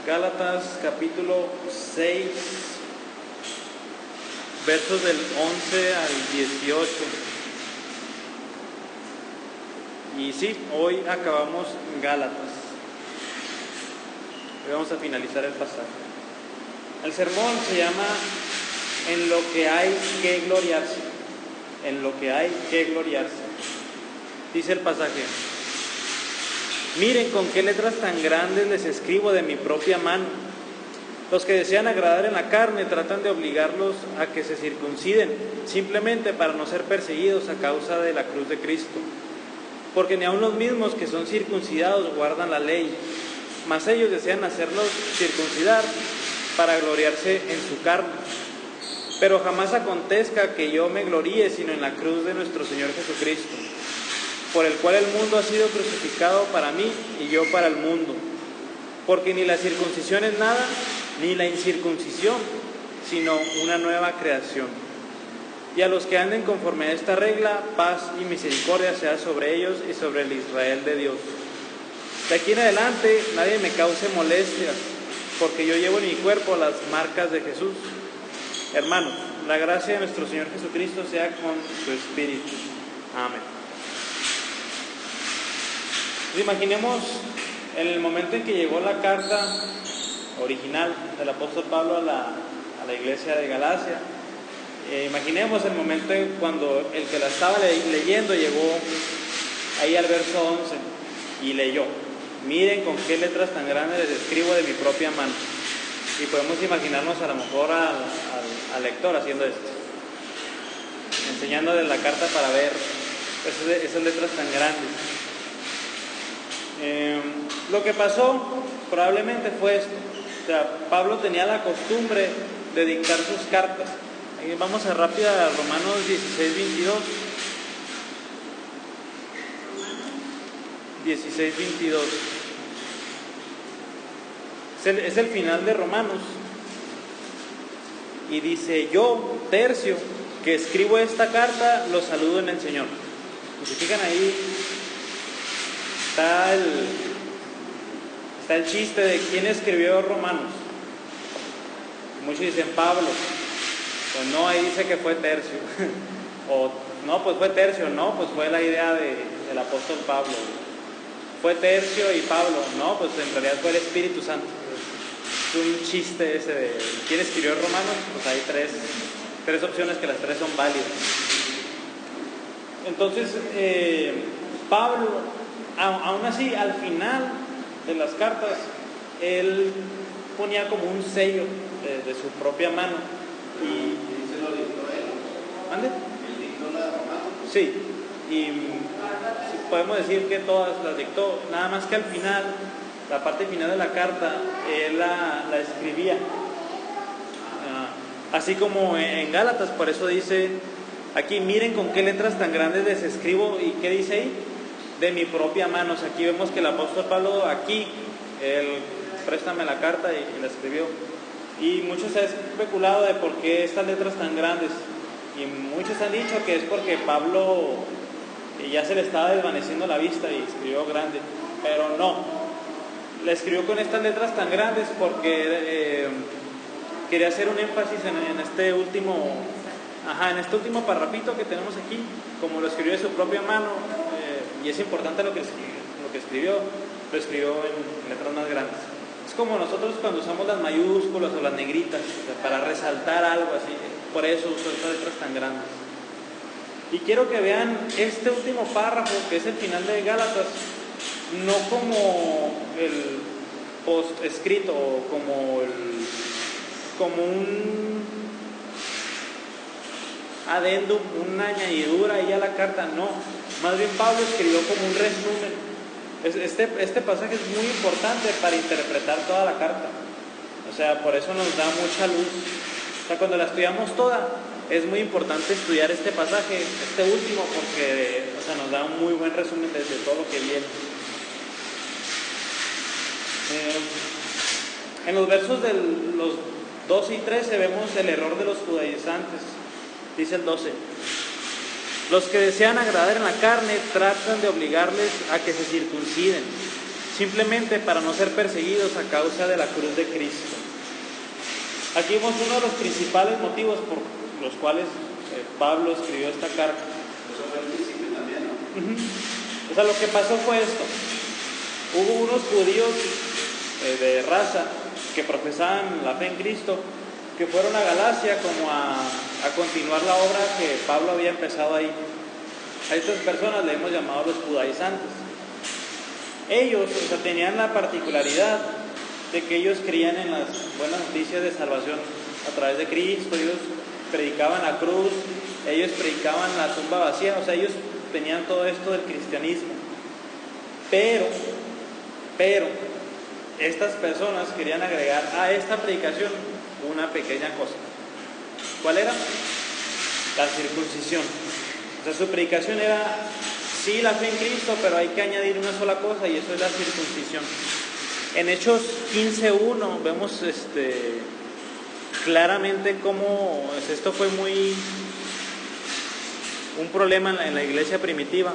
Gálatas capítulo 6, versos del 11 al 18. Y sí, hoy acabamos Gálatas. Hoy vamos a finalizar el pasaje. El sermón se llama En lo que hay que gloriarse. En lo que hay que gloriarse. Dice el pasaje: miren con qué letras tan grandes les escribo de mi propia mano. Los que desean agradar en la carne tratan de obligarlos a que se circunciden, simplemente para no ser perseguidos a causa de la cruz de Cristo. Porque ni aun los mismos que son circuncidados guardan la ley, mas ellos desean hacerlos circuncidar para gloriarse en su carne. Pero jamás acontezca que yo me gloríe sino en la cruz de nuestro Señor Jesucristo, por el cual el mundo ha sido crucificado para mí y yo para el mundo. Porque ni la circuncisión es nada, ni la incircuncisión, sino una nueva creación. Y a los que anden conforme a esta regla, paz y misericordia sea sobre ellos y sobre el Israel de Dios. De aquí en adelante nadie me cause molestias, porque yo llevo en mi cuerpo las marcas de Jesús. Hermanos, la gracia de nuestro Señor Jesucristo sea con su espíritu. Amén. Imaginemos en el momento en que llegó la carta original del apóstol Pablo a la iglesia de Galacia. Imaginemos el momento cuando el que la estaba leyendo llegó ahí al verso 11 y leyó: miren con qué letras tan grandes les escribo de mi propia mano. Y podemos imaginarnos a lo mejor al lector haciendo esto, enseñándole la carta para ver esas letras tan grandes. Lo que pasó probablemente fue esto. O sea, Pablo tenía la costumbre de dictar sus cartas. Vamos a rápida a Romanos 16, 22. 16, 22. Es el final de Romanos. Y dice: yo, Tercio, que escribo esta carta, los saludo en el Señor. Y si fijan ahí, está el chiste de quién escribió Romanos. Muchos dicen Pablo. Pues no, ahí dice que fue Tercio. O no, pues fue Tercio. No, pues fue la idea del apóstol Pablo. Fue Tercio y Pablo. No, pues en realidad fue el Espíritu Santo. Es un chiste ese de quién escribió Romanos. Pues hay tres opciones, que las tres son válidas. Entonces Pablo, aún así, al final de las cartas, él ponía como un sello de su propia mano. ¿Y se lo dictó él? ¿Ande? ¿Él dictó la Romanos? Sí, y podemos decir que todas las dictó, nada más que al final, la parte final de la carta, él la escribía. Así como en Gálatas, por eso dice aquí: miren con qué letras tan grandes les escribo. ¿Y qué dice ahí? De mi propia mano. O sea, aquí vemos que el apóstol Pablo, aquí, él préstame la carta y la escribió. Y muchos se han especulado de por qué estas letras tan grandes. Y muchos han dicho que es porque Pablo ya se le estaba desvaneciendo la vista y escribió grande. Pero no, la escribió con estas letras tan grandes porque quería hacer un énfasis en este último parrafito que tenemos aquí, como lo escribió de su propia mano. Y es importante lo que escribió, lo escribió en letras más grandes. Es como nosotros cuando usamos las mayúsculas o las negritas, o sea, para resaltar algo así. Por eso uso estas letras tan grandes. Y quiero que vean este último párrafo, que es el final de Gálatas, no como el post escrito, como un adendum, una añadidura ahí a la carta. No, más bien Pablo escribió como un resumen. Este pasaje es muy importante para interpretar toda la carta. O sea, por eso nos da mucha luz. O sea, cuando la estudiamos toda, es muy importante estudiar este pasaje, este último, porque nos da un muy buen resumen de todo lo que viene. En los versos de los 12 y 13 vemos el error de los judaizantes. Dice el 12: los que desean agradar en la carne tratan de obligarles a que se circunciden, simplemente para no ser perseguidos a causa de la cruz de Cristo. Aquí vemos uno de los principales motivos por los cuales Pablo escribió esta carta. Eso fue el principio también, ¿no? O sea, lo que pasó fue esto. Hubo unos judíos de raza que profesaban la fe en Cristo, que fueron a Galacia como a continuar la obra que Pablo había empezado ahí. A estas personas le hemos llamado los judaizantes. Ellos, o sea, tenían la particularidad de que ellos creían en las buenas noticias de salvación a través de Cristo. Ellos predicaban la cruz, ellos predicaban la tumba vacía, o sea, ellos tenían todo esto del cristianismo. Pero estas personas querían agregar a esta predicación una pequeña cosa. ¿Cuál era? La circuncisión. O sea, su predicación era, sí, la fe en Cristo, pero hay que añadir una sola cosa, y eso es la circuncisión. En Hechos 15:1 vemos claramente cómo esto fue un problema en la iglesia primitiva.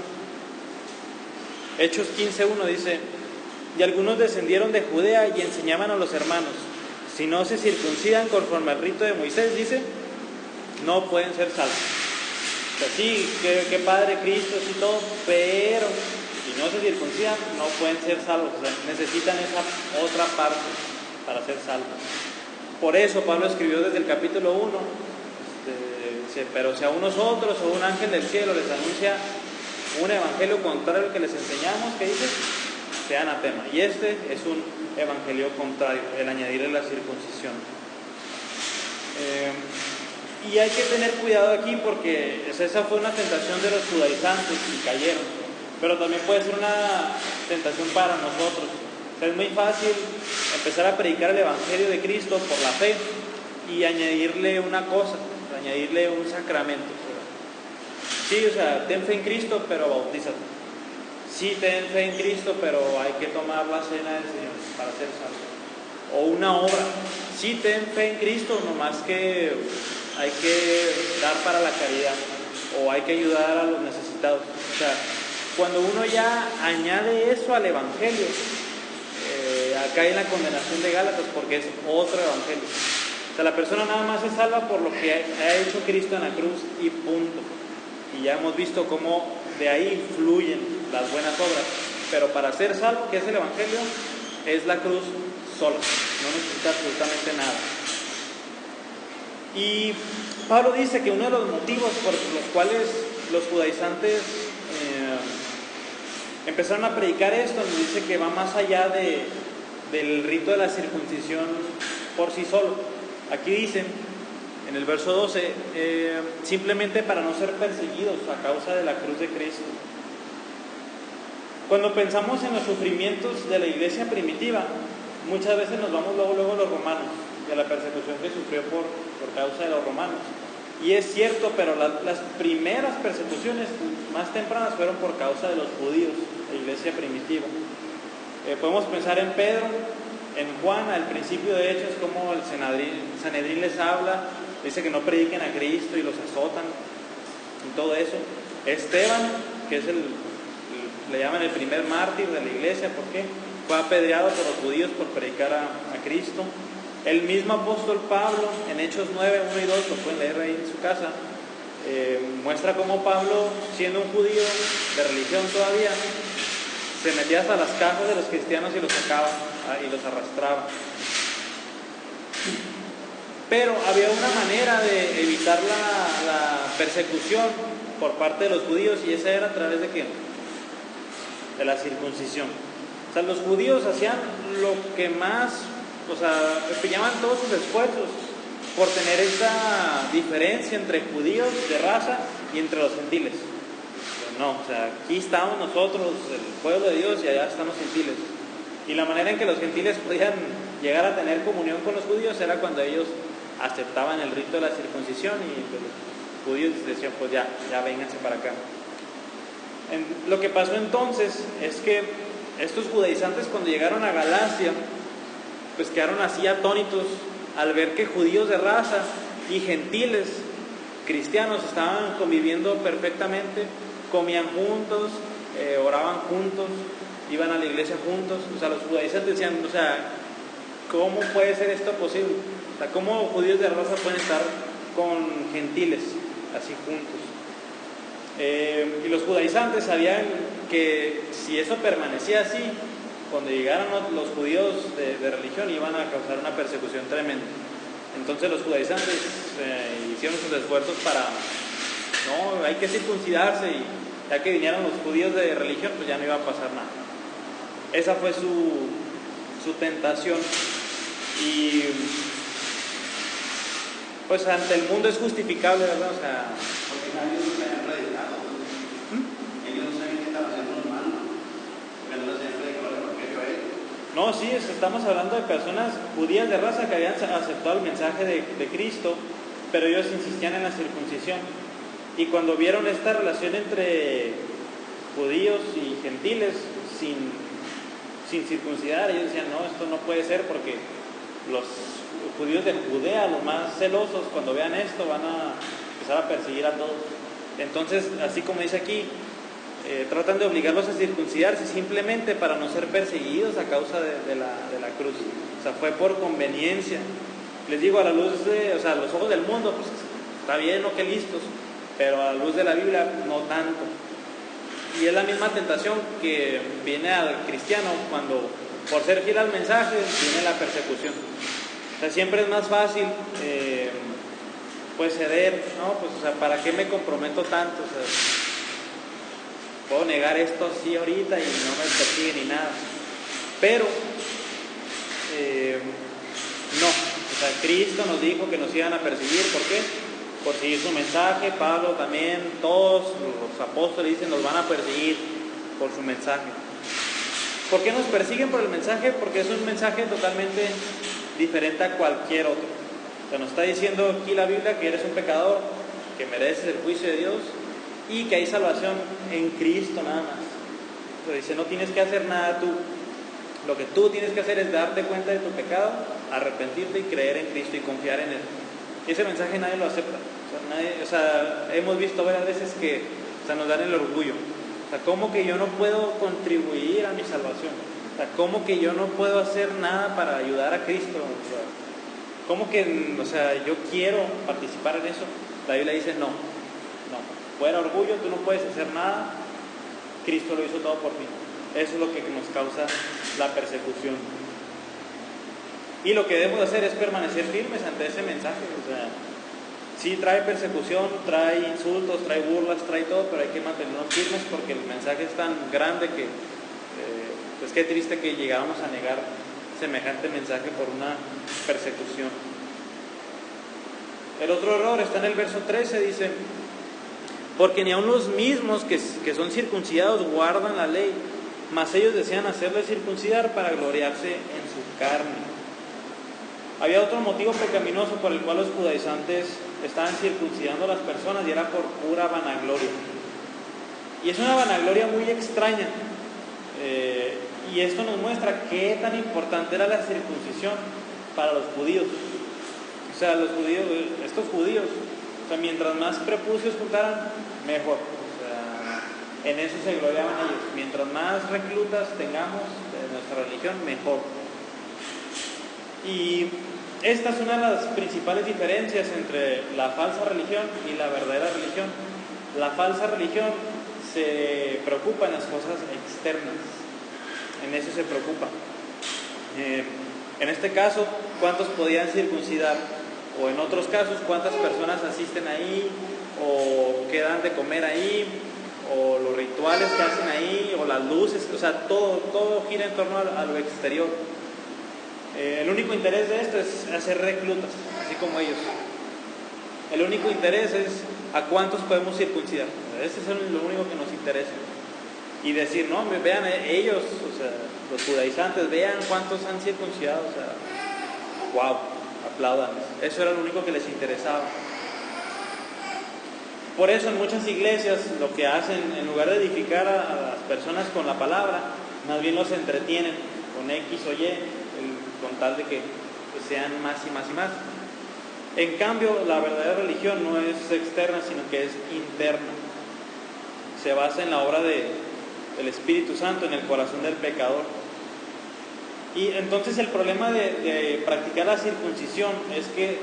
Hechos 15:1 dice: y algunos descendieron de Judea y enseñaban a los hermanos, si no se circuncidan conforme al rito de Moisés, dice, no pueden ser salvos. O sea, sí, qué padre Cristo, sí todo, pero si no se circuncidan, no pueden ser salvos. O sea, necesitan esa otra parte para ser salvos. Por eso Pablo escribió desde el capítulo 1, dice, pero si a unos otros o un ángel del cielo les anuncia un evangelio contrario al que les enseñamos, ¿qué dice? Sea anatema. Y este es un evangelio contrario, el añadirle la circuncisión. Y hay que tener cuidado aquí porque esa fue una tentación de los judaizantes y cayeron, pero también puede ser una tentación para nosotros. O sea, es muy fácil empezar a predicar el evangelio de Cristo por la fe y añadirle una cosa, añadirle un sacramento. Sí, o sea, ten fe en Cristo, pero bautízate. Sí, ten fe en Cristo, pero hay que tomar la cena del Señor para ser salvo. O una obra. Sí, ten fe en Cristo, nomás que hay que dar para la caridad, o hay que ayudar a los necesitados. O sea, cuando uno ya añade eso al evangelio, acá hay la condenación de Gálatas, porque es otro evangelio. O sea, la persona nada más se salva por lo que ha hecho Cristo en la cruz y punto. Y ya hemos visto cómo de ahí fluyen las buenas obras. Pero para ser salvo, que es el evangelio, es la cruz sola, no necesita absolutamente nada. Y Pablo dice que uno de los motivos por los cuales los judaizantes empezaron a predicar esto, nos dice que va más allá del rito de la circuncisión por sí solo. Aquí dicen, en el verso 12, simplemente para no ser perseguidos a causa de la cruz de Cristo. Cuando pensamos en los sufrimientos de la iglesia primitiva, muchas veces nos vamos luego a los romanos y a la persecución que sufrió por causa de los romanos. Y es cierto, pero las primeras persecuciones más tempranas fueron por causa de los judíos, la iglesia primitiva. Podemos pensar en Pedro, en Juan, al principio de Hechos, como el Sanedrín les habla, dice que no prediquen a Cristo y los azotan, y todo eso. Esteban, que es le llaman el primer mártir de la iglesia, ¿por qué? Fue apedreado por los judíos por predicar a Cristo. El mismo apóstol Pablo, en Hechos 9, 1 y 2, lo pueden leer ahí en su casa, muestra cómo Pablo, siendo un judío de religión todavía, se metía hasta las casas de los cristianos y los sacaba y los arrastraba. Pero había una manera de evitar la persecución por parte de los judíos, y esa era a través de ¿qué? De la circuncisión. O sea, los judíos hacían lo que más, o sea, empeñaban todos sus esfuerzos por tener esta diferencia entre judíos de raza y entre los gentiles. Pero no, o sea, aquí estamos nosotros, el pueblo de Dios, y allá están los gentiles. Y la manera en que los gentiles podían llegar a tener comunión con los judíos era cuando ellos aceptaban el rito de la circuncisión, y pues, los judíos decían, pues ya vénganse para acá. Lo que pasó entonces es que estos judaizantes, cuando llegaron a Galacia, pues quedaron así atónitos al ver que judíos de raza y gentiles cristianos estaban conviviendo perfectamente, comían juntos, oraban juntos, iban a la iglesia juntos. O sea, los judaizantes decían, o sea, ¿cómo puede ser esto posible? O sea, ¿cómo judíos de raza pueden estar con gentiles así juntos? Y los judaizantes sabían que si eso permanecía así, cuando llegaran los judíos de religión iban a causar una persecución tremenda. Entonces los judaizantes hicieron sus esfuerzos para, no, hay que circuncidarse, y ya que vinieran los judíos de religión, pues ya no iba a pasar nada. Esa fue su tentación. Y pues ante el mundo es justificable, ¿verdad? O sea, Porque ellos no se habían predicado. Ellos no saben qué estaba haciendo los malos. Pero no se habían predicado el evangelio a ellos. no, sí, estamos hablando de personas judías de raza que habían aceptado el mensaje de Cristo, pero ellos insistían en la circuncisión. Y cuando vieron esta relación entre judíos y gentiles sin circuncidar, ellos decían, no, esto no puede ser, porque los judíos de Judea, los más celosos, cuando vean esto van a empezar a perseguir a todos. Entonces, así como dice aquí, tratan de obligarlos a circuncidarse simplemente para no ser perseguidos a causa de la cruz. O sea, fue por conveniencia. Les digo, a la luz de, o sea, a los ojos del mundo, pues está bien, no, que listos, pero a la luz de la Biblia no tanto. Y es la misma tentación que viene al cristiano cuando, por ser fiel al mensaje, viene la persecución. O sea, siempre es más fácil pues ceder, ¿no? Pues, o sea, ¿para qué me comprometo tanto? O sea, puedo negar esto así ahorita y no me persigue ni nada. Pero no, o sea, Cristo nos dijo que nos iban a perseguir. ¿Por qué? Por seguir su mensaje. Pablo también, todos los apóstoles dicen, nos van a perseguir por su mensaje. ¿Por qué nos persiguen por el mensaje? Porque es un mensaje totalmente diferente a cualquier otro. O sea, nos está diciendo aquí la Biblia que eres un pecador, que mereces el juicio de Dios y que hay salvación en Cristo nada más. O sea, dice, no tienes que hacer nada tú. Lo que tú tienes que hacer es darte cuenta de tu pecado, arrepentirte y creer en Cristo y confiar en Él. Y ese mensaje nadie lo acepta. O sea, hemos visto varias veces que, o sea, nos dan el orgullo. O sea, ¿cómo que yo no puedo contribuir a mi salvación? O sea, ¿cómo que yo no puedo hacer nada para ayudar a Cristo? O sea, ¿cómo que, o sea, yo quiero participar en eso? La Biblia dice no. Fuera orgullo, tú no puedes hacer nada. Cristo lo hizo todo por ti. Eso es lo que nos causa la persecución. Y lo que debemos hacer es permanecer firmes ante ese mensaje. O sea, sí trae persecución, trae insultos, trae burlas, trae todo, pero hay que mantenernos firmes porque el mensaje es tan grande que, pues qué triste que llegáramos a negar semejante mensaje por una persecución. El otro error está en el verso 13, dice, porque ni aun los mismos que son circuncidados guardan la ley, mas ellos desean hacerle circuncidar para gloriarse en su carne. Había otro motivo pecaminoso por el cual los judaizantes estaban circuncidando a las personas, y era por pura vanagloria. Y es una vanagloria muy extraña. Y esto nos muestra qué tan importante era la circuncisión para los judíos. O sea, estos judíos, o sea, mientras más prepucios juntaran, mejor. O sea, en eso se gloriaban ellos. Mientras más reclutas tengamos de nuestra religión, mejor. Y esta es una de las principales diferencias entre la falsa religión y la verdadera religión. La falsa religión se preocupa en las cosas externas, en eso se preocupa. En este caso, ¿cuántos podían circuncidar? O en otros casos, ¿cuántas personas asisten ahí? ¿O qué dan de comer ahí? ¿O los rituales que hacen ahí? ¿O las luces? O sea, todo gira en torno a lo exterior. El único interés de esto es hacer reclutas, así como ellos. El único interés es a cuántos podemos circuncidar. Ese es lo único que nos interesa. Y decir, no, vean ellos, o sea, los judaizantes, vean cuántos han circuncidado. O sea, wow, aplaudan. Eso era lo único que les interesaba. Por eso en muchas iglesias lo que hacen, en lugar de edificar a las personas con la palabra, más bien los entretienen con X o Y, con tal de que pues, sean más y más y más. En cambio, la verdadera religión no es externa, sino que es interna. Se basa en la obra de el Espíritu Santo en el corazón del pecador. Y entonces el problema de practicar la circuncisión es que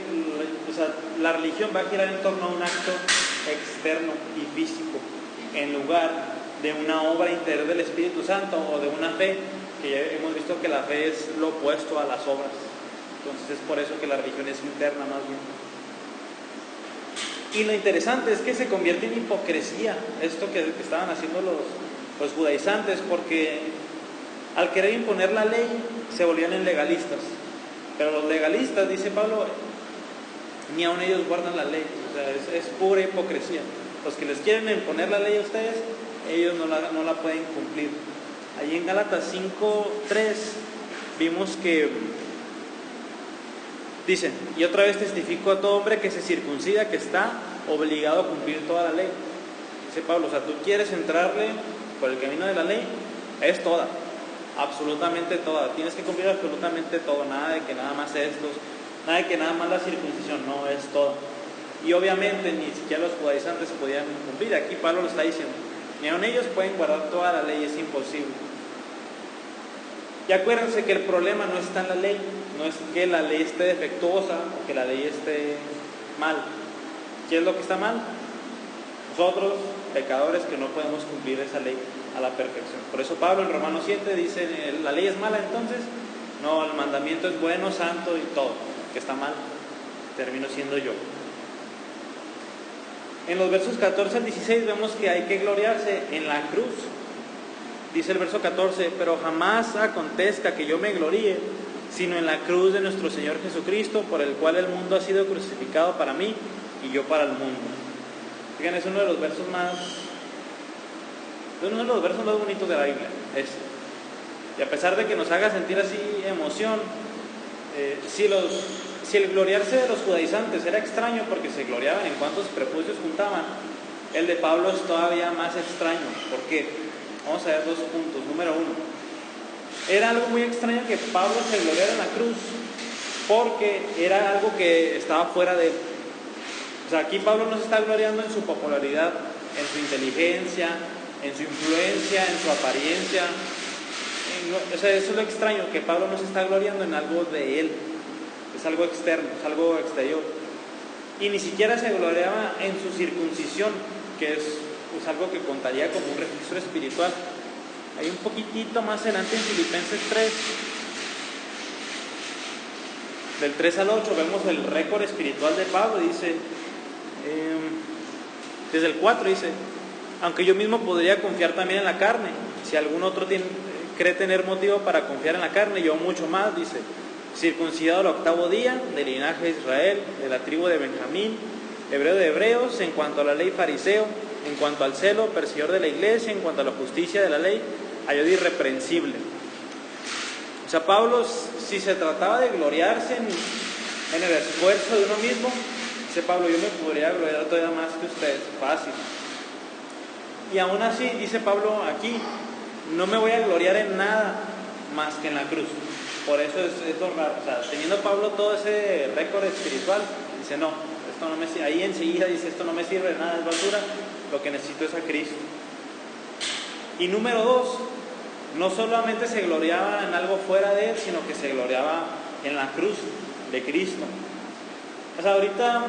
la religión va a girar en torno a un acto externo y físico, en lugar de una obra interior del Espíritu Santo o de una fe, que ya hemos visto que la fe es lo opuesto a las obras. Entonces es por eso que la religión es interna más bien. Y lo interesante es que se convierte en hipocresía esto que estaban haciendo los judaizantes, porque al querer imponer la ley se volvían en legalistas. Pero los legalistas, dice Pablo, ni aun ellos guardan la ley. O sea, es pura hipocresía. Los que les quieren imponer la ley a ustedes, ellos no la pueden cumplir. Allí en Gálatas 5:3 vimos que dice: y otra vez testifico a todo hombre que se circuncida, que está obligado a cumplir toda la ley. Dice Pablo, o sea, tú quieres entrarle por el camino de la ley, es toda, absolutamente toda. Tienes que cumplir absolutamente todo, nada de que nada más estos, nada de que nada más la circuncisión, no, es toda. Y obviamente ni siquiera los judaizantes podían cumplir. Aquí Pablo lo está diciendo, ni aun ellos pueden guardar toda la ley, es imposible. Y acuérdense que el problema no está en la ley, no es que la ley esté defectuosa o que la ley esté mal. ¿Qué es lo que está mal? Nosotros, pecadores, que no podemos cumplir esa ley a la perfección. Por eso Pablo en Romanos 7 dice, ¿la ley es mala entonces? No, el mandamiento es bueno, santo y todo. Que está mal, termino siendo yo. En los versos 14 al 16 vemos que hay que gloriarse en la cruz. Dice el verso 14, pero jamás acontezca que yo me gloríe, sino en la cruz de nuestro Señor Jesucristo, por el cual el mundo ha sido crucificado para mí y yo para el mundo. Fíjense, es uno de los versos más bonitos de la Biblia. Y a pesar de que nos haga sentir así emoción, si el gloriarse de los judaizantes era extraño porque se gloriaban en cuántos prepucios juntaban, el de Pablo es todavía más extraño. ¿Por qué? Vamos a ver 2 puntos. Número 1. Era algo muy extraño que Pablo se gloriara en la cruz, porque era algo que estaba fuera de él. O sea, aquí Pablo no se está gloriando en su popularidad, en su inteligencia, en su influencia, en su apariencia. O sea, eso es lo extraño, que Pablo no se está gloriando en algo de él. Es algo externo, es algo exterior. Y ni siquiera se gloriaba en su circuncisión, que es algo que contaría como un registro espiritual. Hay un poquitito más adelante en Filipenses 3, del 3 al 8, vemos el récord espiritual de Pablo. Dice, desde el 4 dice, aunque yo mismo podría confiar también en la carne, si algún otro cree tener motivo para confiar en la carne, yo mucho más. Dice, circuncidado al 8º día, del linaje de Israel, de la tribu de Benjamín, hebreo de hebreos, en cuanto a la ley fariseo, en cuanto al celo, perseguidor de la iglesia, en cuanto a la justicia de la ley, hallado irreprensible. O sea, Pablo, si se trataba de gloriarse en el esfuerzo de uno mismo, dice Pablo, yo me podría gloriar todavía más que ustedes, fácil. Y aún así, dice Pablo aquí, no me voy a gloriar en nada más que en la cruz. Por eso es lo raro. O sea, teniendo Pablo todo ese récord espiritual, dice, no, esto no me sirve. Ahí enseguida dice, esto no me sirve de nada, es basura, lo que necesito es a Cristo. Y número 2, no solamente se gloriaba en algo fuera de él, sino que se gloriaba en la cruz de Cristo. O sea, ahorita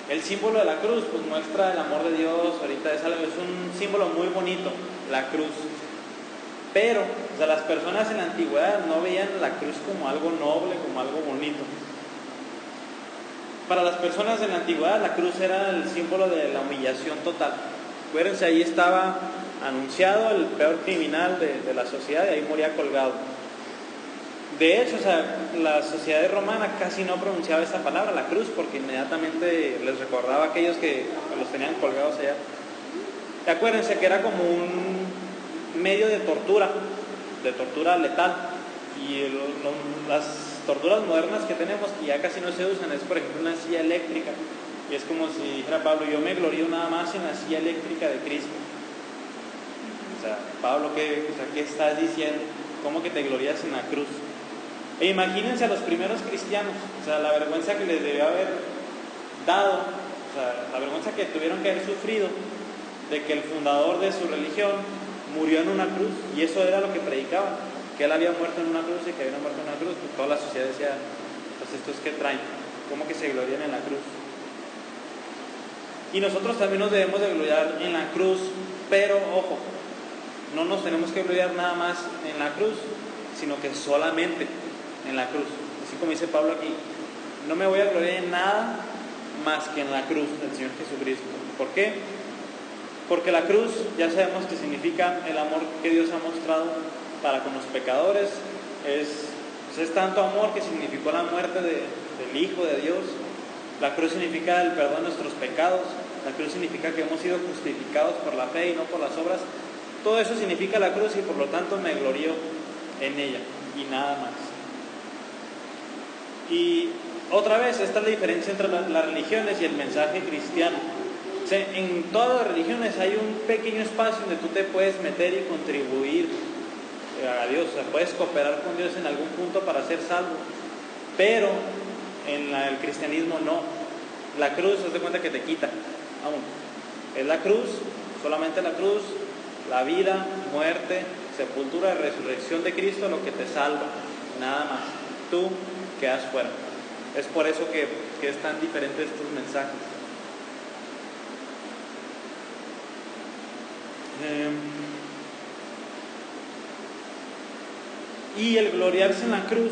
el símbolo de la cruz pues muestra el amor de Dios. Ahorita es un símbolo muy bonito, la cruz. Pero, o sea, las personas en la antigüedad no veían la cruz como algo noble, como algo bonito. Para las personas en la antigüedad la cruz era el símbolo de la humillación total. Acuérdense, ahí estaba anunciado el peor criminal de la sociedad, y ahí moría colgado. De hecho, o sea, la sociedad romana casi no pronunciaba esa palabra, la cruz, porque inmediatamente les recordaba a aquellos que los tenían colgados allá. Y acuérdense que era como un medio de tortura letal. Y las torturas modernas que tenemos, que ya casi no se usan, es por ejemplo una silla eléctrica. Y es como si dijera Pablo, yo me glorío nada más en la silla eléctrica de Cristo. O sea, Pablo, ¿qué estás diciendo? ¿Cómo que te glorías en la cruz? E imagínense a los primeros cristianos, o sea, la vergüenza que les debió haber dado, o sea, la vergüenza que tuvieron que haber sufrido de que el fundador de su religión murió en una cruz, y eso era lo que predicaba, que Él había muerto en una cruz y que había muerto en una cruz. Pues toda la sociedad decía, pues estos que traen, ¿cómo que se glorian en la cruz? Y nosotros también nos debemos de gloriar en la cruz, pero ojo, no nos tenemos que gloriar nada más en la cruz, sino que solamente en la cruz. Así como dice Pablo aquí, no me voy a gloriar en nada más que en la cruz del Señor Jesucristo. ¿Por qué? Porque la cruz ya sabemos que significa el amor que Dios ha mostrado para con los pecadores. Es tanto amor que significó la muerte del Hijo de Dios. La cruz significa el perdón de nuestros pecados. La cruz significa que hemos sido justificados por la fe y no por las obras. Todo eso significa la cruz y por lo tanto me glorío en ella y nada más. Y otra vez, esta es la diferencia entre las religiones y el mensaje cristiano. O sea, en todas las religiones hay un pequeño espacio donde tú te puedes meter y contribuir a Dios. O sea, puedes cooperar con Dios en algún punto para ser salvo. Pero en el cristianismo no. La cruz, haz de cuenta que te quita aún. Es la cruz, solamente la cruz, la vida, muerte, sepultura y resurrección de Cristo lo que te salva. Nada más. Tú quedas fuera. Es por eso que es tan diferente estos mensajes. Y el gloriarse en la cruz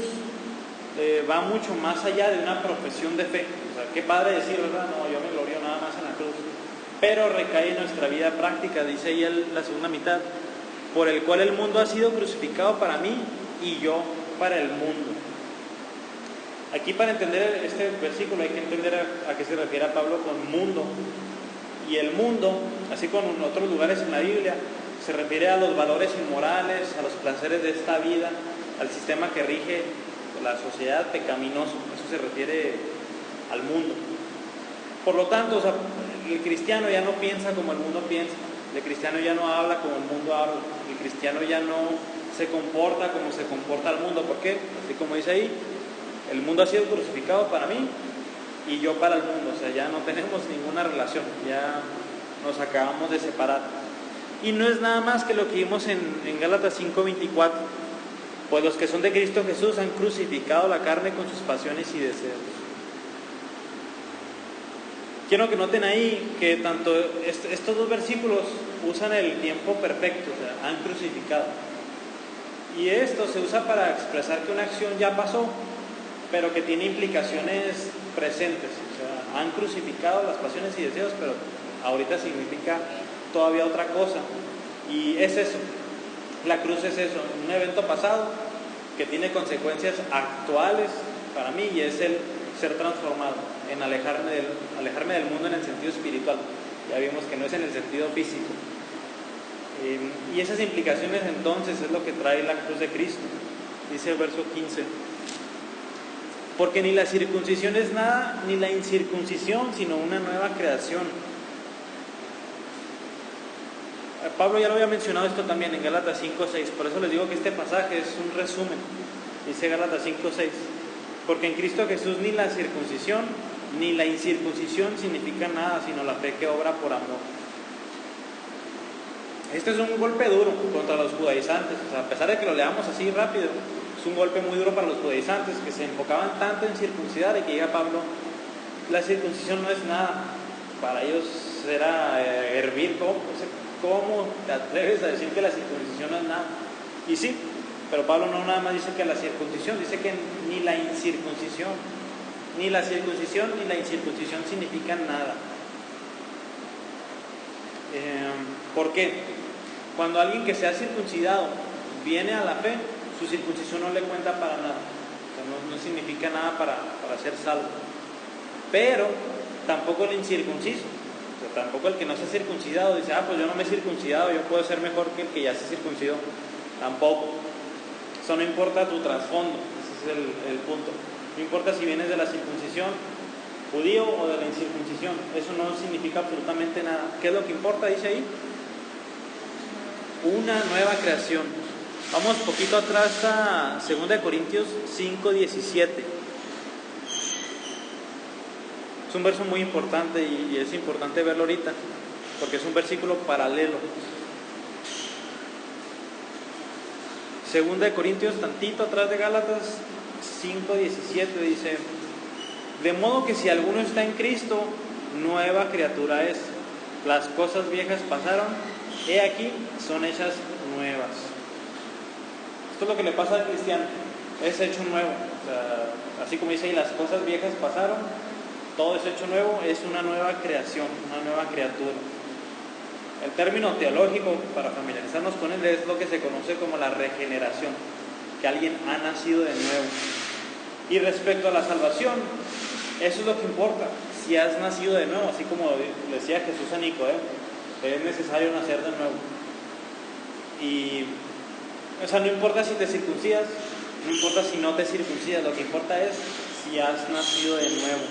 va mucho más allá de una profesión de fe. O sea, qué padre decir, ¿verdad? No, yo me glorio nada más en la cruz. Pero recae en nuestra vida práctica, dice ahí la segunda mitad, por el cual el mundo ha sido crucificado para mí y yo para el mundo. Aquí, para entender este versículo, hay que entender a qué se refiere a Pablo con mundo. Y el mundo, así como en otros lugares en la Biblia, se refiere a los valores inmorales, a los placeres de esta vida, al sistema que rige la sociedad pecaminoso. Eso se refiere al mundo. Por lo tanto, o sea, el cristiano ya no piensa como el mundo piensa. El cristiano ya no habla como el mundo habla. El cristiano ya no se comporta como se comporta el mundo. ¿Por qué? Así como dice ahí, el mundo ha sido crucificado para mí y yo para el mundo. O sea, ya no tenemos ninguna relación, ya nos acabamos de separar. Y no es nada más que lo que vimos en Gálatas 5:24. Pues los que son de Cristo Jesús han crucificado la carne con sus pasiones y deseos. Quiero que noten ahí que tanto estos dos versículos usan el tiempo perfecto, o sea, han crucificado. Y esto se usa para expresar que una acción ya pasó, pero que tiene implicaciones presentes. O sea, han crucificado las pasiones y deseos, pero ahorita significa todavía otra cosa. Y es eso, la cruz es eso, un evento pasado que tiene consecuencias actuales para mí, y es el ser transformado, en alejarme del mundo en el sentido espiritual. Ya vimos que no es en el sentido físico. Y esas implicaciones entonces es lo que trae la cruz de Cristo. Dice el verso 15: porque ni la circuncisión es nada, ni la incircuncisión, sino una nueva creación. Pablo ya lo había mencionado esto también en Gálatas 5:6, por eso les digo que este pasaje es un resumen. Dice Gálatas 5:6: porque en Cristo Jesús ni la circuncisión ni la incircuncisión significa nada, sino la fe que obra por amor. Este es un golpe duro contra los judaizantes. O sea, a pesar de que lo leamos así rápido, es un golpe muy duro para los judaizantes, que se enfocaban tanto en circuncidar, y que diga Pablo, la circuncisión no es nada. Para ellos era hervir. ¿Cómo te atreves a decir que la circuncisión no es nada? Y sí, pero Pablo no nada más dice que la circuncisión, dice que ni la incircuncisión, ni la circuncisión ni la incircuncisión significan nada. ¿Por qué? Cuando alguien que se ha circuncidado viene a la fe, su circuncisión no le cuenta para nada. O sea, no significa nada para ser salvo. Pero tampoco el incircunciso. O sea, tampoco el que no se ha circuncidado dice, pues yo no me he circuncidado, yo puedo ser mejor que el que ya se circuncidó. Tampoco. Eso no importa tu trasfondo. Ese es el punto. No importa si vienes de la circuncisión judío o de la incircuncisión. Eso no significa absolutamente nada. ¿Qué es lo que importa? Dice ahí, una nueva creación. Vamos poquito atrás a 2 Corintios 5:17. Es un verso muy importante y es importante verlo ahorita, porque es un versículo paralelo. Segunda de Corintios, tantito atrás de Gálatas 5:17 dice: de modo que si alguno está en Cristo, nueva criatura es. Las cosas viejas pasaron, he aquí, son hechas nuevas. Esto es lo que le pasa al cristiano, es hecho nuevo. O sea, así como dice, y las cosas viejas pasaron, todo es hecho nuevo, es una nueva creación, una nueva criatura. El término teológico, para familiarizarnos con él, es lo que se conoce como la regeneración, que alguien ha nacido de nuevo. Y respecto a la salvación, eso es lo que importa, si has nacido de nuevo, así como decía Jesús a Nicodemo, es necesario nacer de nuevo. Y, o sea, no importa si te circuncidas, no importa si no te circuncidas, lo que importa es si has nacido de nuevo.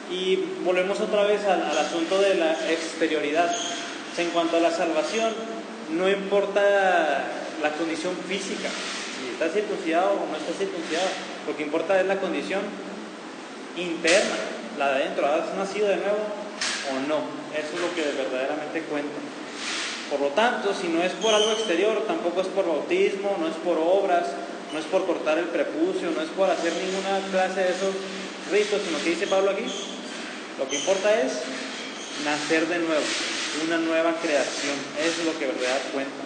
Y volvemos otra vez al asunto de la exterioridad. O sea, en cuanto a la salvación, no importa la condición física, si estás circuncidado o no estás circuncidado, lo que importa es la condición interna, la de adentro. ¿Has nacido de nuevo o no? Eso es lo que verdaderamente cuenta. Por lo tanto, si no es por algo exterior, tampoco es por bautismo, no es por obras, no es por cortar el prepucio, no es por hacer ninguna clase de esos ritos, sino que dice Pablo aquí, lo que importa es nacer de nuevo, una nueva creación. Eso es lo que verdaderamente cuenta.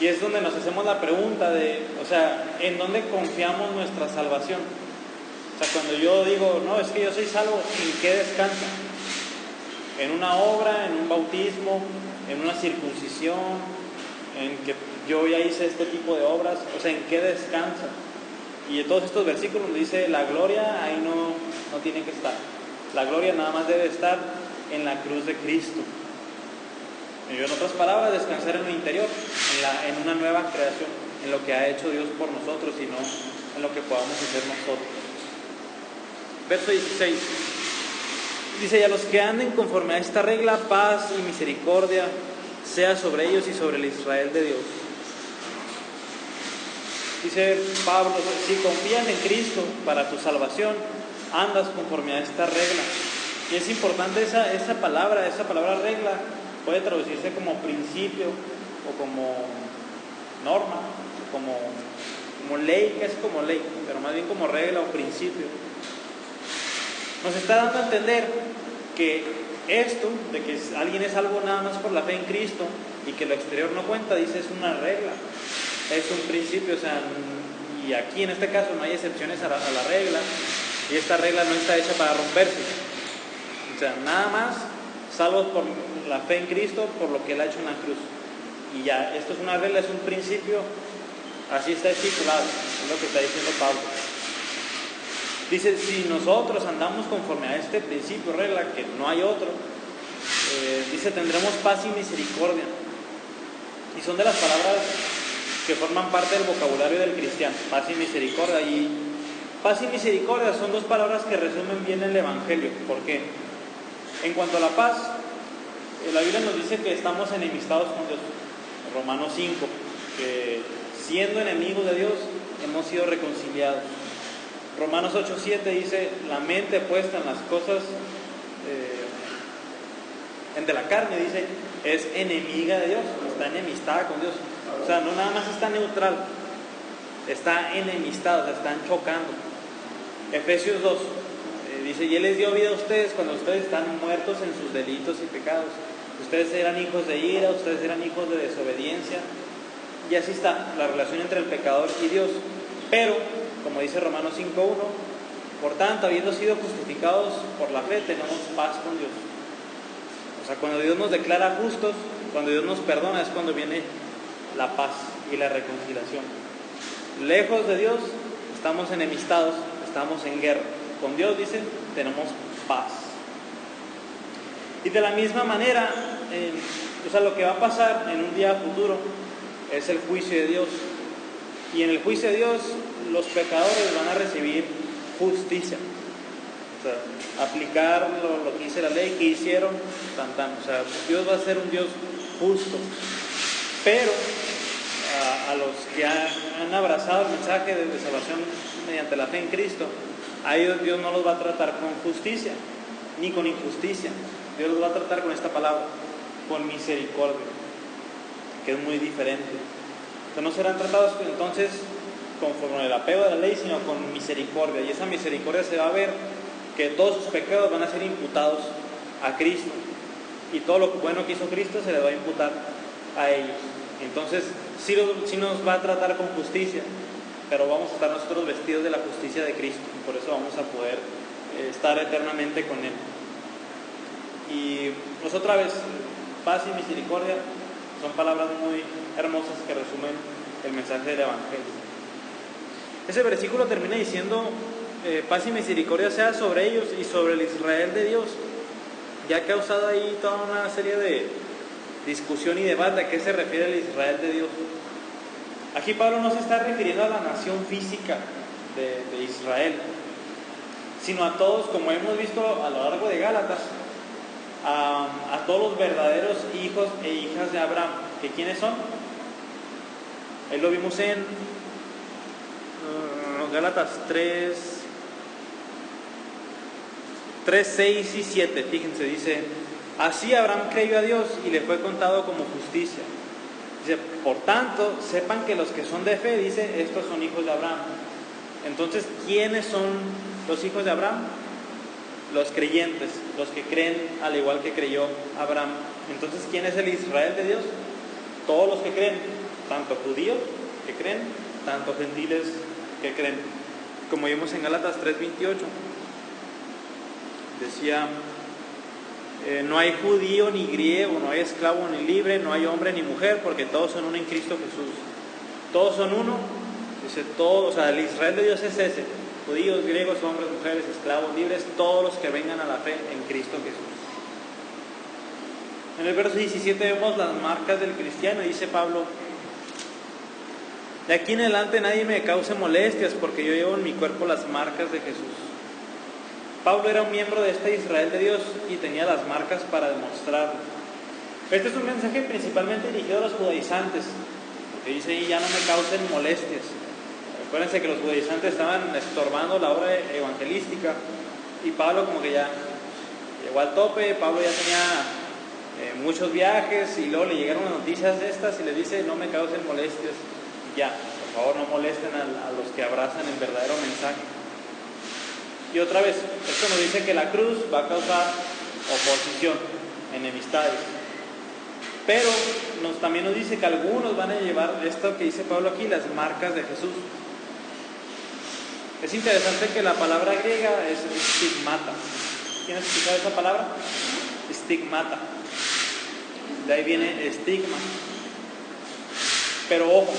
Y es donde nos hacemos la pregunta de, o sea, ¿en dónde confiamos nuestra salvación? O sea, cuando yo digo, no, es que yo soy salvo, ¿en qué descansa? ¿En una obra, en un bautismo, en una circuncisión, en que yo ya hice este tipo de obras? O sea, ¿en qué descansa? Y en todos estos versículos donde dice la gloria, ahí no tiene que estar. La gloria nada más debe estar en la cruz de Cristo. Y en otras palabras, descansar en lo interior, en una nueva creación, en lo que ha hecho Dios por nosotros y no en lo que podamos hacer nosotros. Verso 16. Dice: y a los que anden conforme a esta regla, paz y misericordia sea sobre ellos y sobre el Israel de Dios. Dice Pablo, si confías en Cristo para tu salvación, andas conforme a esta regla. Y es importante esa palabra regla, puede traducirse como principio o como norma, como ley, casi como ley, pero más bien como regla o principio. Nos está dando a entender que esto, de que alguien es salvo nada más por la fe en Cristo y que lo exterior no cuenta, dice, es una regla, es un principio. O sea, y aquí en este caso no hay excepciones a la regla, y esta regla no está hecha para romperse. O sea, nada más salvos por la fe en Cristo, por lo que Él ha hecho en la cruz. Y ya, esto es una regla, es un principio, así está estipulado, es lo que está diciendo Pablo. Dice, si nosotros andamos conforme a este principio, regla, que no hay otro, dice, tendremos paz y misericordia. Y son de las palabras que forman parte del vocabulario del cristiano, paz y misericordia. Y paz y misericordia son dos palabras que resumen bien el Evangelio. ¿Por qué? En cuanto a la paz, la Biblia nos dice que estamos enemistados con Dios. Romanos 5, que siendo enemigos de Dios, hemos sido reconciliados. Romanos 8:7 dice, la mente puesta en las cosas de la carne, dice, es enemiga de Dios, está enemistada con Dios. O sea, no nada más está neutral, está enemistada, o sea, están chocando. Efesios 2 dice, y Él les dio vida a ustedes cuando ustedes están muertos en sus delitos y pecados. Ustedes eran hijos de ira, ustedes eran hijos de desobediencia. Y así está la relación entre el pecador y Dios. Pero, como dice Romanos 5:1, por tanto, habiendo sido justificados por la fe, tenemos paz con Dios. O sea, cuando Dios nos declara justos, cuando Dios nos perdona, es cuando viene la paz y la reconciliación. Lejos de Dios, estamos enemistados, estamos en guerra. Con Dios, dice, tenemos paz. Y de la misma manera, o sea, lo que va a pasar en un día futuro es el juicio de Dios. Y en el juicio de Dios, los pecadores van a recibir justicia. O sea, aplicar lo que dice la ley, que hicieron, O sea, Dios va a ser un Dios justo. Pero a los que han abrazado el mensaje de salvación mediante la fe en Cristo, a ellos Dios no los va a tratar con justicia, ni con injusticia. Dios los va a tratar con esta palabra, con misericordia. que es muy diferente. Entonces, no serán tratados entonces conforme el apego de la ley, sino con misericordia. Y esa misericordia se va a ver que todos sus pecados van a ser imputados a Cristo. Y todo lo bueno que hizo Cristo se le va a imputar a ellos. Entonces, sí nos va a tratar con justicia, pero vamos a estar nosotros vestidos de la justicia de Cristo. Y por eso vamos a poder estar eternamente con Él. Y pues otra vez, paz y misericordia son palabras muy hermosas que resumen el mensaje del Evangelio. Ese versículo termina diciendo, paz y misericordia sea sobre ellos y sobre el Israel de Dios. Ya ha causado ahí toda una serie de discusión y debate a qué se refiere el Israel de Dios. Aquí Pablo no se está refiriendo a la nación física de Israel, sino a todos, como hemos visto a lo largo de Gálatas, a todos los verdaderos hijos e hijas de Abraham. ¿Que quiénes son? Ahí lo vimos en Gálatas 3, 6 y 7. Fíjense, dice: así Abraham creyó a Dios y le fue contado como justicia. Dice, por tanto, sepan que los que son de fe, dice, estos son hijos de Abraham. Entonces, ¿quiénes son los hijos de Abraham? Los creyentes, los que creen al igual que creyó Abraham. Entonces, ¿quién es el Israel de Dios? Todos los que creen, tanto judíos que creen, tanto gentiles que creen. Como vimos en Gálatas 3:28, decía, no hay judío ni griego, no hay esclavo ni libre, no hay hombre ni mujer, porque todos son uno en Cristo Jesús. Todos son uno, dice todos, o sea, el Israel de Dios es ese: judíos, griegos, hombres, mujeres, esclavos, libres, todos los que vengan a la fe en Cristo Jesús. En el verso 17 vemos las marcas del cristiano, y dice Pablo: de aquí en adelante nadie me cause molestias, porque yo llevo en mi cuerpo las marcas de Jesús. Pablo era un miembro de este Israel de Dios y tenía las marcas para demostrarlo. Este es un mensaje principalmente dirigido a los judaizantes, porque dice ahí: ya no me causen molestias. Acuérdense que los judaizantes estaban estorbando la obra evangelística, y Pablo como que ya llegó al tope. Pablo ya tenía muchos viajes, y luego le llegaron las noticias de estas y le dice: no me causen molestias, ya, por favor, no molesten a los que abrazan el verdadero mensaje. Y otra vez, esto nos dice que la cruz va a causar oposición, enemistades. Pero también nos dice que algunos van a llevar esto que dice Pablo aquí, las marcas de Jesús. Es interesante que la palabra griega es estigmata. ¿Quién ha escuchado esa palabra? Estigmata. De ahí viene estigma. Pero ojo,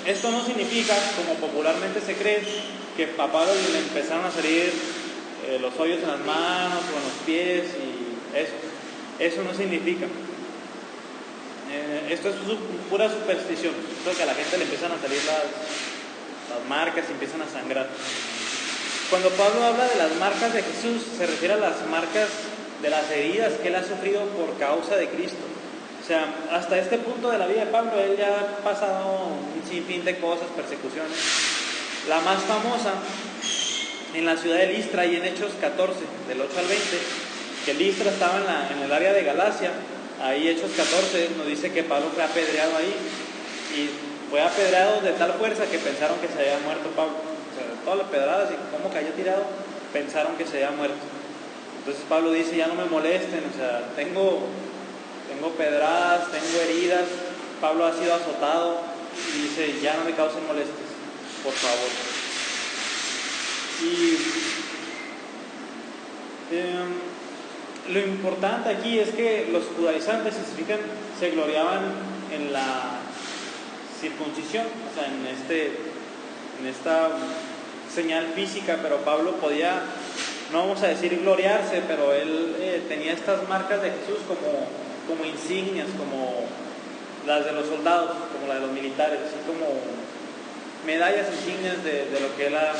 esto no significa, como popularmente se cree, que a Pablo le empezaron a salir los hoyos en las manos o en los pies y eso. Eso no significa. Esto es pura superstición. Creo que a la gente le empiezan a salir las marcas y empiezan a sangrar. Cuando Pablo habla de las marcas de Jesús, se refiere a las marcas de las heridas que él ha sufrido por causa de Cristo. O sea, hasta este punto de la vida de Pablo, él ya ha pasado un sinfín de cosas, persecuciones. La más famosa, en la ciudad de Listra, y en Hechos 14, del 8 al 20, que Listra estaba en el área de Galacia. Ahí Hechos 14 nos dice que Pablo fue apedreado ahí, y fue apedreado de tal fuerza que pensaron que se había muerto Pablo. O sea, todas las pedradas y cómo cayó tirado, pensaron que se había muerto. Entonces Pablo dice: ya no me molesten, o sea, tengo pedradas, tengo heridas. Pablo ha sido azotado, y dice: ya no me causen molestias, por favor. Y lo importante aquí es que los judaizantes, se gloriaban en la circuncisión, o sea, en esta señal física, pero Pablo podía, no vamos a decir gloriarse, pero él tenía estas marcas de Jesús como insignias, como las de los soldados, como las de los militares, así como medallas insignias de lo que él ha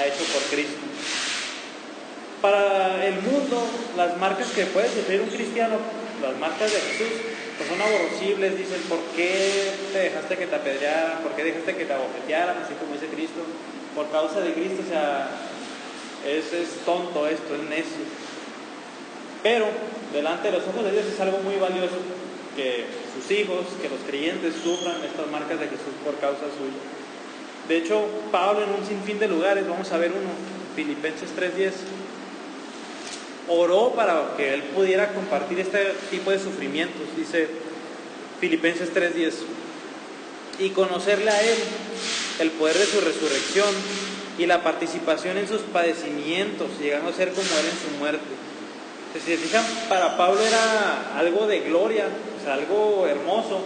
hecho por Cristo. Para el mundo, las marcas que puede sufrir un cristiano, las marcas de Jesús, pues son aborrecibles. Dicen: ¿por qué te dejaste que te apedrearan? ¿Por qué dejaste que te abofetearan? Así como dice Cristo. Por causa de Cristo, o sea, es tonto esto, es necio. Pero delante de los ojos de Dios es algo muy valioso, que sus hijos, que los creyentes sufran estas marcas de Jesús por causa suya. De hecho, Pablo en un sinfín de lugares, vamos a ver uno, Filipenses 3:10, oró para que él pudiera compartir este tipo de sufrimientos. Dice Filipenses 3:10, y conocerle a él, el poder de su resurrección y la participación en sus padecimientos, llegando a ser como él en su muerte. Si se fijan, para Pablo era algo de gloria, o sea, algo hermoso,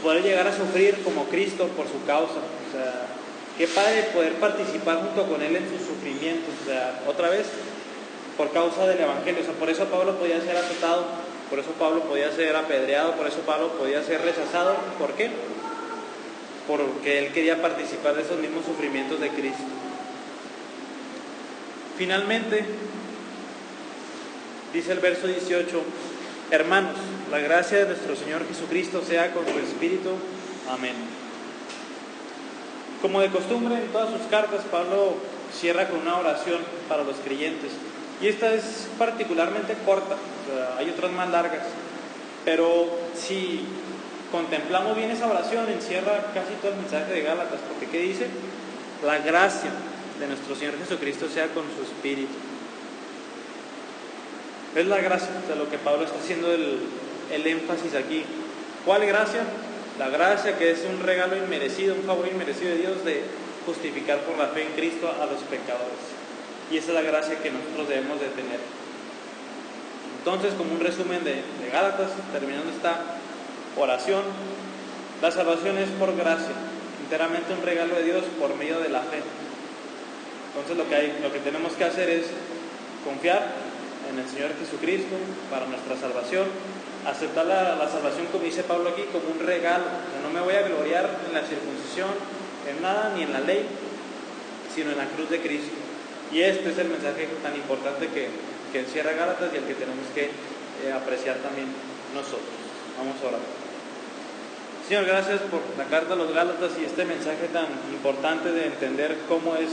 poder llegar a sufrir como Cristo por su causa. O sea, qué padre poder participar junto con él en sus sufrimientos. O sea, otra vez, por causa del Evangelio. O sea, por eso Pablo podía ser azotado, por eso Pablo podía ser apedreado, por eso Pablo podía ser rechazado. ¿Por qué? Porque él quería participar de esos mismos sufrimientos de Cristo. Finalmente, dice el verso 18, hermanos, la gracia de nuestro Señor Jesucristo sea con su espíritu. Amén. Como de costumbre, en todas sus cartas, Pablo cierra con una oración para los creyentes. Y esta es particularmente corta, o sea, hay otras más largas. Pero si contemplamos bien esa oración, encierra casi todo el mensaje de Gálatas, porque ¿qué dice? La gracia de nuestro Señor Jesucristo sea con su espíritu. Es la gracia, o sea, lo que Pablo está haciendo el énfasis aquí. ¿Cuál gracia? La gracia que es un regalo inmerecido, un favor inmerecido de Dios de justificar por la fe en Cristo a los pecadores. Y esa es la gracia que nosotros debemos de tener. Entonces, como un resumen de Gálatas, terminando esta oración, la salvación es por gracia, enteramente un regalo de Dios por medio de la fe. Entonces lo que tenemos que hacer es confiar en el Señor Jesucristo para nuestra salvación, aceptar la salvación, como dice Pablo aquí, como un regalo. O sea, no me voy a gloriar en la circuncisión, en nada, ni en la ley, sino en la cruz de Cristo. Y este es el mensaje tan importante que encierra Gálatas y el que tenemos que apreciar también nosotros. Vamos a orar. Señor, gracias por la carta a los Gálatas y este mensaje tan importante de entender cómo es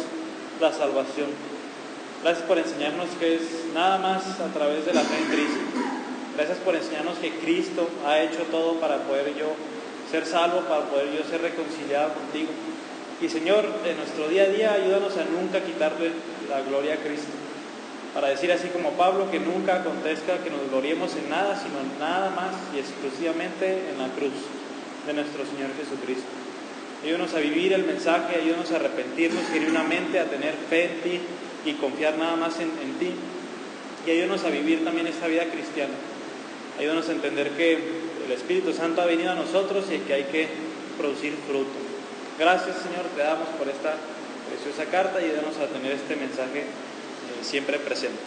la salvación. Gracias por enseñarnos que es nada más a través de la fe en Cristo. Gracias por enseñarnos que Cristo ha hecho todo para poder yo ser salvo, para poder yo ser reconciliado contigo. Y Señor, en nuestro día a día, ayúdanos a nunca quitarle la gloria a Cristo. Para decir así como Pablo, que nunca acontezca que nos gloriemos en nada, sino nada más y exclusivamente en la cruz de nuestro Señor Jesucristo. Ayúdanos a vivir el mensaje, ayúdanos a arrepentirnos genuinamente, a tener fe en ti y confiar nada más en ti. Y ayúdanos a vivir también esta vida cristiana. Ayúdanos a entender que el Espíritu Santo ha venido a nosotros y que hay que producir fruto. Gracias, Señor, te damos por esta preciosa carta y ayúdanos a tener este mensaje siempre presente.